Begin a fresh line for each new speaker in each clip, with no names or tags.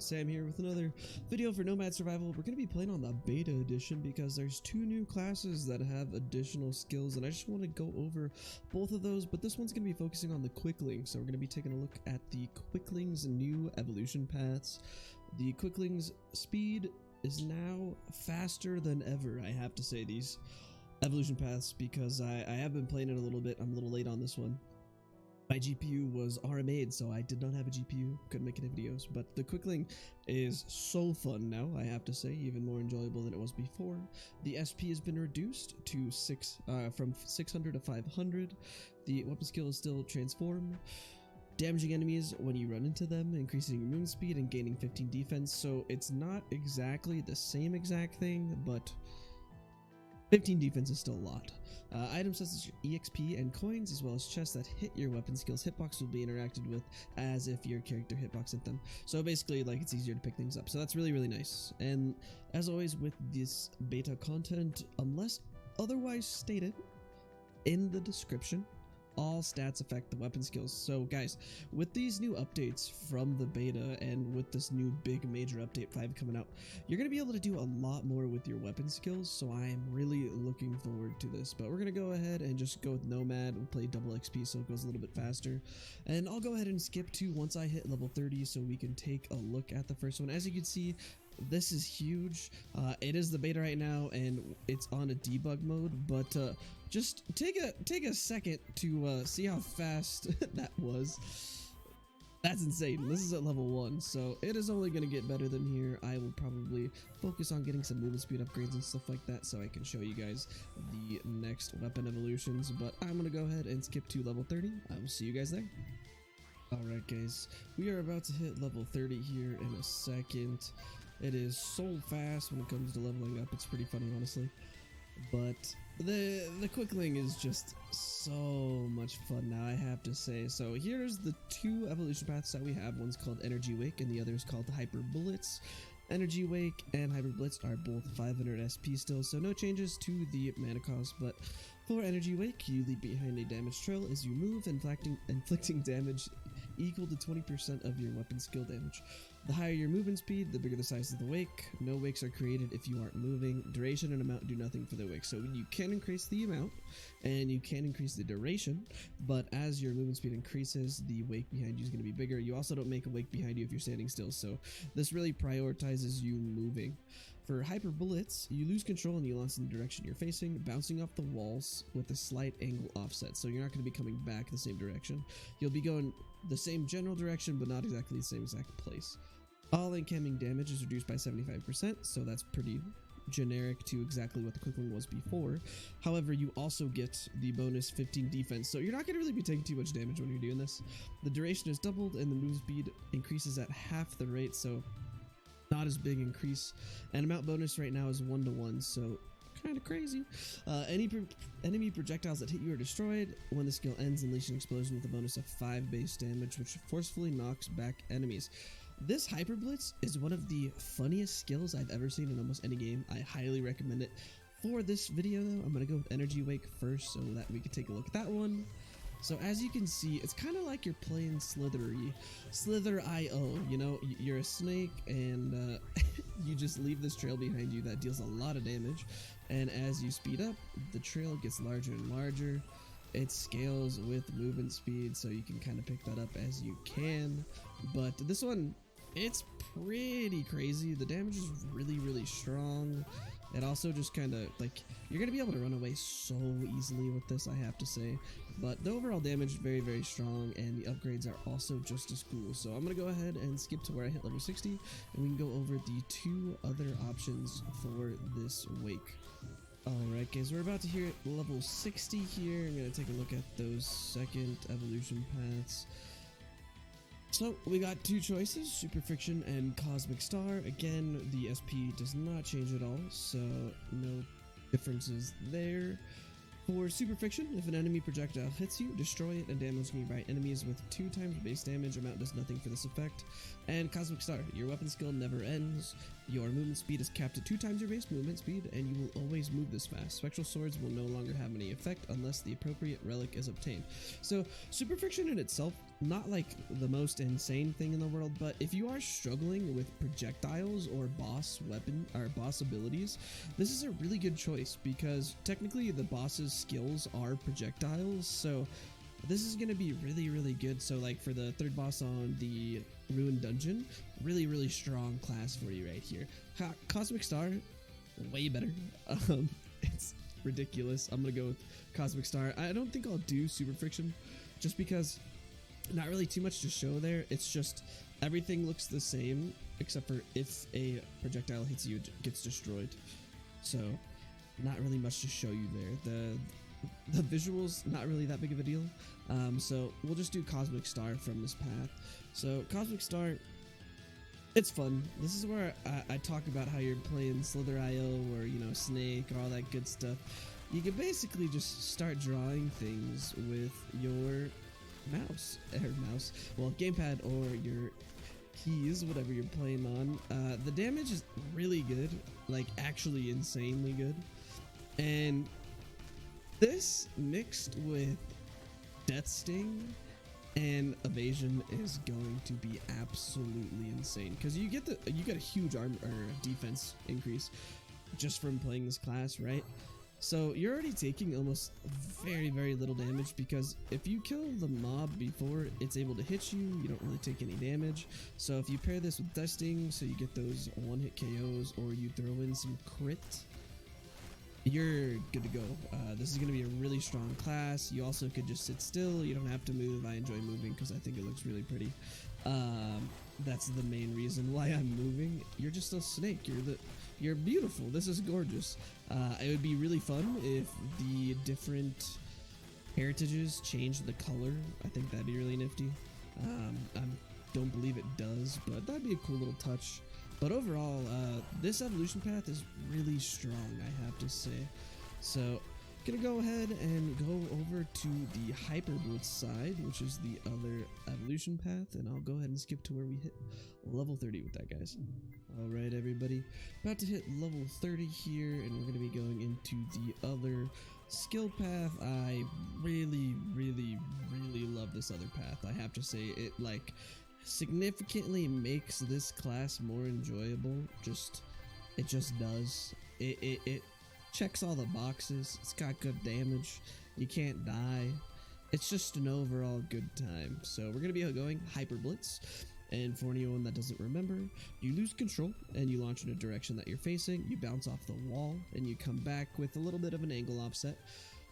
Sam here with another video for Nomad Survival. We're going to be playing on the beta edition because there's two new classes that have additional skills, and I just want to go over both of those, but this one's going to be focusing on the Quickling. So we're going to be taking a look at the Quickling's new evolution paths. The Quickling's speed is now faster than ever, I have to say, these evolution paths, because I have been playing it a little bit. I'm a little late on this one. My GPU was RMA'd, so I did not have a GPU, couldn't make any videos, but the Quickling is so fun now, I have to say, even more enjoyable than it was before. The SP has been reduced to from 600 to 500. The weapon skill is still transform, damaging enemies when you run into them, increasing your movement speed and gaining 15 defense, so it's not exactly the same exact thing, but 15 defense is still a lot. Items such as EXP and coins, as well as chests that hit your weapon skills hitbox, will be interacted with as if your character hitbox hit them. So basically, like, it's easier to pick things up. So that's really, really nice. And as always with this beta content, unless otherwise stated in the description, all stats affect the weapon skills. So guys, with these new updates from the beta and with this new big major update 5 coming out, you're going to be able to do a lot more with your weapon skills, so I am really looking forward to this. But we're going to go ahead and just go with Nomad. We'll play double XP so it goes a little bit faster, and I'll go ahead and skip to once I hit level 30 so we can take a look at the first one. As you can see, this is huge. It is the beta right now and it's on a debug mode, but just take a second to see how fast that was. That's insane. This is at level 1, so it is only going to get better than here. I will probably focus on getting some movement speed upgrades and stuff like that so I can show you guys the next weapon evolutions, but I'm going to go ahead and skip to level 30. I will see you guys there. Alright guys, we are about to hit level 30 here in a second. It is so fast when it comes to leveling up, it's pretty funny honestly. But the Quickling is just so much fun now, I have to say. So here's the two evolution paths that we have. One's called Energy Wake and the other is called Hyper Blitz. Energy Wake and Hyper Blitz are both 500 SP still, so no changes to the mana cost, but for Energy Wake, you leap behind a damage trail as you move, inflicting damage equal to 20% of your weapon skill damage. The higher your movement speed, the bigger the size of the wake. No wakes are created if you aren't moving. Duration and amount do nothing for the wake, so you can increase the amount and you can increase the duration, but as your movement speed increases, the wake behind you is going to be bigger. You also don't make a wake behind you if you're standing still, so this really prioritizes you moving. For Hyper Blitz, you lose control and you launch in the direction you're facing, bouncing off the walls with a slight angle offset, so you're not going to be coming back the same direction. You'll be going the same general direction, but not exactly the same exact place. All incoming damage is reduced by 75%, so that's pretty generic to exactly what the Quickling was before. However, you also get the bonus 15 defense, so you're not going to really be taking too much damage when you're doing this. The duration is doubled and the move speed increases at half the rate, so not as big increase. And amount bonus right now is 1-to-1, so kind of crazy. Enemy projectiles that hit you are destroyed. When the skill ends, unleash an explosion with a bonus of 5 base damage, which forcefully knocks back enemies. This Hyper Blitz is one of the funniest skills I've ever seen in almost any game. I highly recommend it. For this video though, I'm going to go with Energy Wake first so that we can take a look at that one. So as you can see, it's kind of like you're playing Slither.io, you know, you're a snake and you just leave this trail behind you that deals a lot of damage, and as you speed up, the trail gets larger and larger. It scales with movement speed, so you can kind of pick that up as you can, but this one, it's pretty crazy. The damage is really, really strong. It also just kind of, like, you're going to be able to run away so easily with this, I have to say. But the overall damage is very, very strong, and the upgrades are also just as cool. So I'm going to go ahead and skip to where I hit level 60, and we can go over the two other options for this wake. Alright guys, we're about to hit level 60 here. I'm going to take a look at those second evolution paths. So we got two choices, Super Friction and Cosmic Star. Again, the SP does not change at all, so no differences there. For Super Friction, if an enemy projectile hits you, destroy it and damage nearby enemies with 2 times base damage. Amount does nothing for this effect. And Cosmic Star, your weapon skill never ends. Your movement speed is capped at 2 times your base movement speed, and you will always move this fast. Spectral Swords will no longer have any effect unless the appropriate relic is obtained. So Super Friction in itself, not like the most insane thing in the world, but if you are struggling with projectiles or boss weapon or boss abilities, this is a really good choice because technically the boss's skills are projectiles, so this is going to be really good. So like for the 3rd boss on the Ruined Dungeon, really strong class for you right here. Cosmic Star, way better. It's ridiculous. I'm gonna go with Cosmic Star. I don't think I'll do Super Friction just because not really too much to show there. It's just everything looks the same except for if a projectile hits you, it gets destroyed. So not really much to show you there. The visuals, not really that big of a deal. So we'll just do Cosmic Star from this path. So Cosmic Star, it's fun. This is where I talk about how you're playing Slither.io or, you know, Snake or all that good stuff. You can basically just start drawing things with your well, gamepad or your keys, whatever you're playing on. The damage is really good, like actually insanely good. And this mixed with Death Sting and Evasion is going to be absolutely insane because you get a huge armor or defense increase just from playing this class, right? So you're already taking almost very little damage because if you kill the mob before it's able to hit you, you don't really take any damage. So if you pair this with Death Sting, so you get those 1-hit KOs, or you throw in some crit, you're good to go. This is going to be a really strong class. You also could just sit still. You don't have to move. I enjoy moving because I think it looks really pretty. That's the main reason why I'm moving. You're just a snake. You're beautiful. This is gorgeous. It would be really fun if the different heritages changed the color. I think that'd be really nifty. I don't believe it does, but that'd be a cool little touch. But overall, this evolution path is really strong, I have to say. So, gonna go ahead and go over to the Hyper Blitz side, which is the other evolution path, and I'll go ahead and skip to where we hit level 30 with that, guys. Alright, everybody, about to hit level 30 here, and we're gonna be going into the other skill path. I really love this other path. I have to say, it like significantly makes this class more enjoyable. It just does. It checks all the boxes. It's got good damage. You can't die. It's just an overall good time. So we're gonna be going Hyper Blitz. And for anyone that doesn't remember, you lose control and you launch in a direction that you're facing. You bounce off the wall and you come back with a little bit of an angle offset.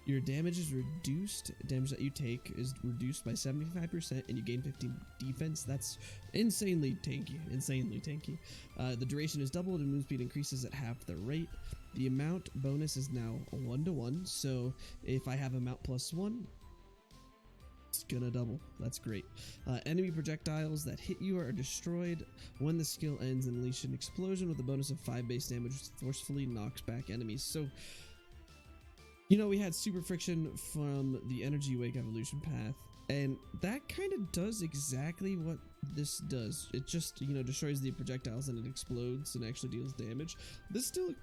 Your damage is reduced. Damage that you take is reduced by 75% and you gain 15 defense. That's insanely tanky. The duration is doubled and move speed increases at half the rate. The amount bonus is now 1-to-1. So if I have amount +1, it's gonna double. That's great. Enemy projectiles that hit you are destroyed when the skill ends and unleash an explosion with a bonus of 5 base damage, which forcefully knocks back enemies. So, you know, we had Super Friction from the Energy Wake evolution path, and that kind of does exactly what this does. It just, you know, destroys the projectiles and it explodes and actually deals damage. This still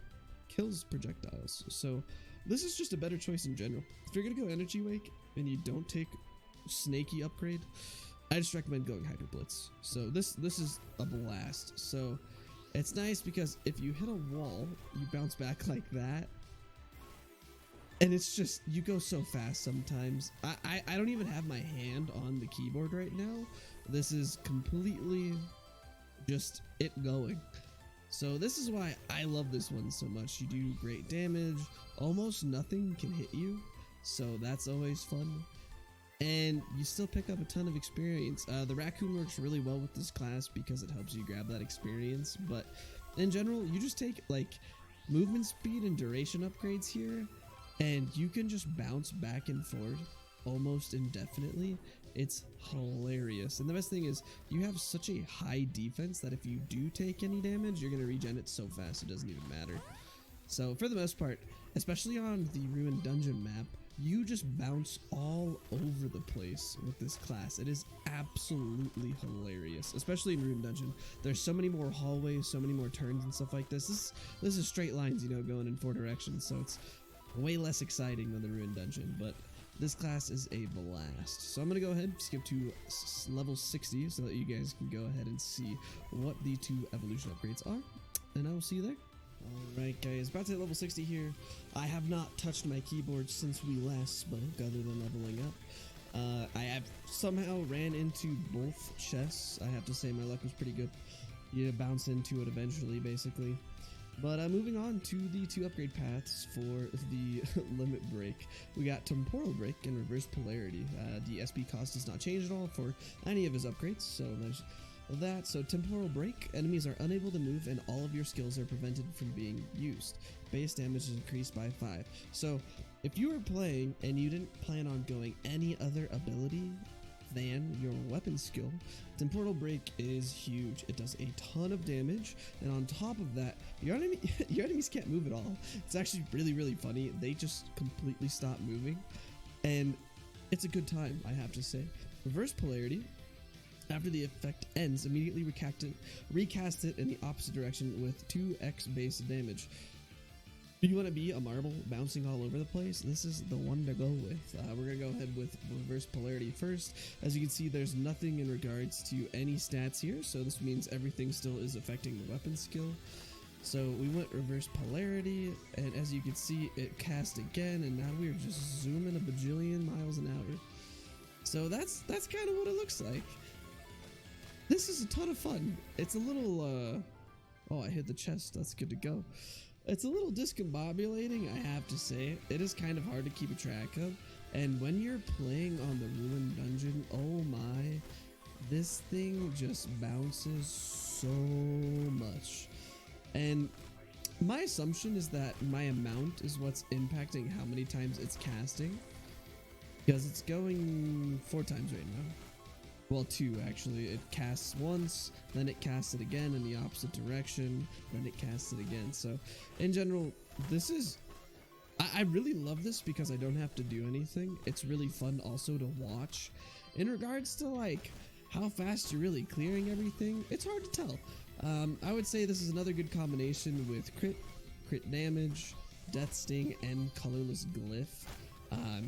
kills projectiles, so this is just a better choice in general. If you're gonna go Energy Wake and you don't take snaky upgrade, I just recommend going Hyper Blitz. So this is a blast. So it's nice because if you hit a wall, you bounce back like that, and it's just, you go so fast sometimes. I don't even have my hand on the keyboard right now. This is completely just it going. So this is why I love this one so much. You do great damage, almost nothing can hit you, so that's always fun. And you still pick up a ton of experience. The raccoon works really well with this class because it helps you grab that experience, but in general, you just take like movement speed and duration upgrades here, and you can just bounce back and forth almost indefinitely. It's hilarious. And the best thing is you have such a high defense that if you do take any damage, you're going to regen it so fast it doesn't even matter. So for the most part, especially on the Ruined Dungeon map, you just bounce all over the place with this class. It is absolutely hilarious, especially in Ruined Dungeon. There's so many more hallways, so many more turns and stuff like this. This is straight lines, you know, going in 4 directions, so it's way less exciting than the Ruined Dungeon, but this class is a blast. So I'm gonna go ahead, skip to level 60 so that you guys can go ahead and see what the 2 evolution upgrades are, and I will see you there. Alright guys, about to hit level 60 here. I have not touched my keyboard since we last spoke, other than leveling up. I have somehow ran into both chests. I have to say my luck was pretty good. You bounce into it eventually, basically. But moving on to the 2 upgrade paths for the limit break. We got Temporal break and reverse polarity. The SP cost does not change at all for any of his upgrades, so there's that. So Temporal break, enemies are unable to move and all of your skills are prevented from being used. Base damage is increased by 5. So if you were playing and you didn't plan on going any other ability than your weapon skill, Temporal break is huge. It does a ton of damage, and on top of that, your enemies can't move at all. It's actually really funny. They just completely stop moving, and it's a good time, I have to say. Reverse polarity, after the effect ends, immediately recast it in the opposite direction with 2x base damage. Do you want to be a marble bouncing all over the place? This is the one to go with. We're going to go ahead with reverse polarity first. As you can see, there's nothing in regards to any stats here, so this means everything still is affecting the weapon skill. So we went reverse polarity, and as you can see, it cast again, and now we're just zooming a bajillion miles an hour. So that's kind of what it looks like. This is a ton of fun. It's a little, oh, I hit the chest. That's good to go. It's a little discombobulating, I have to say. It is kind of hard to keep a track of. And when you're playing on the Ruined Dungeon, oh my, this thing just bounces so much. And my assumption is that my amount is what's impacting how many times it's casting, because it's going 4 times right now. Well, 2 actually. It casts once, then it casts it again in the opposite direction, then it casts it again. So in general, this is, I really love this because I don't have to do anything. It's really fun also to watch. In regards to like how fast you're really clearing everything, it's hard to tell. I would say this is another good combination with crit damage, death sting, and colorless glyph.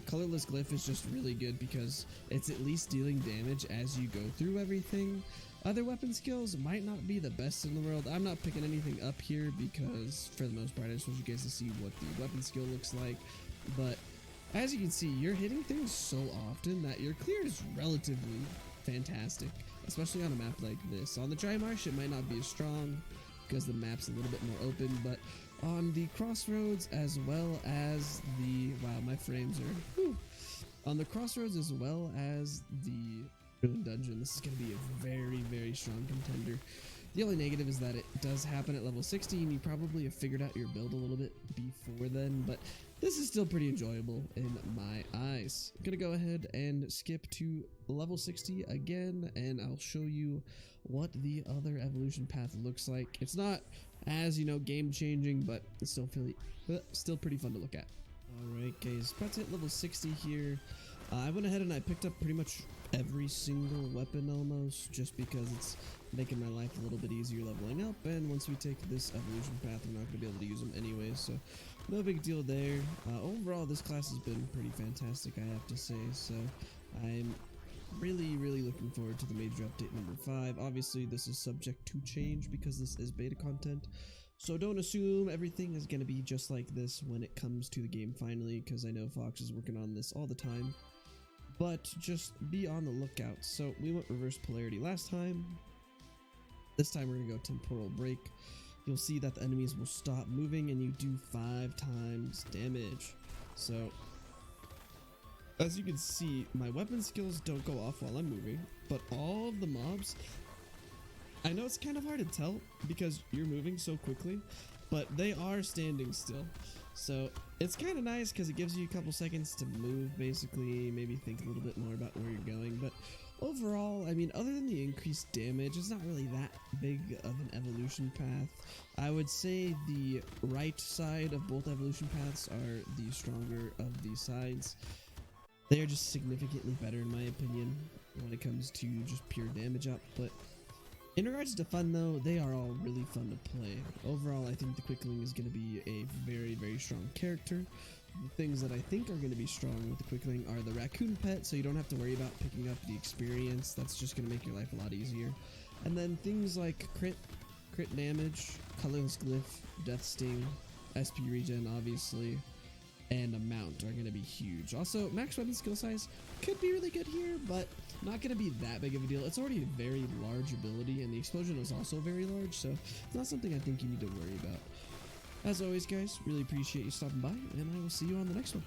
Colorless glyph is just really good because it's at least dealing damage as you go through everything. Other weapon skills might not be the best in the world. I'm not picking anything up here because for the most part I just want you guys to see what the weapon skill looks like. But as you can see, you're hitting things so often that your clear is relatively fantastic, especially on a map like this. On the dry marsh it might not be as strong because the map's a little bit more open, but on the crossroads as well as the, wow, my frames are, whew. On the crossroads as well as the Ruined Dungeon, this is going to be a very strong contender. The only negative is that it does happen at level 60, and you probably have figured out your build a little bit before then, but this is still pretty enjoyable in my eyes. I'm going to go ahead and skip to level 60 again, and I'll show you what the other evolution path looks like. It's not as, you know, game changing, but it's still pretty fun to look at. Alright guys, about to hit level 60 here. I went ahead and I picked up pretty much every single weapon almost, just because it's making my life a little bit easier leveling up, and once we take this evolution path we're not going to be able to use them anyway, so no big deal there. Overall this class has been pretty fantastic, I have to say, so I'm really looking forward to the major update number 5. Obviously this is subject to change because this is beta content, so don't assume everything is going to be just like this when it comes to the game finally, because I know Fox is working on this all the time, but just be on the lookout. So we went reverse polarity last time. This time we're going to go temporal break. You'll see that the enemies will stop moving and you do 5 times damage. So as you can see, my weapon skills don't go off while I'm moving, but all of the mobs, I know it's kind of hard to tell because you're moving so quickly, but they are standing still. So it's kind of nice because it gives you a couple seconds to move, basically, maybe think a little bit more about where you're going. But overall, I mean, other than the increased damage, it's not really that big of an evolution path. I would say the right side of both evolution paths are the stronger of these sides. They are just significantly better in my opinion when it comes to just pure damage up, but in regards to fun though, they are all really fun to play. Overall, I think the Quickling is going to be a very, very strong character. The things that I think are going to be strong with the Quickling are the raccoon pet, so you don't have to worry about picking up the experience. That's just going to make your life a lot easier. And then things like crit damage, colorless glyph, death sting, SP regen obviously, and a mount are going to be huge. Also, max weapon skill size could be really good here, but not going to be that big of a deal. It's already a very large ability, and the explosion is also very large, so it's not something I think you need to worry about. As always, guys, really appreciate you stopping by, and I will see you on the next one.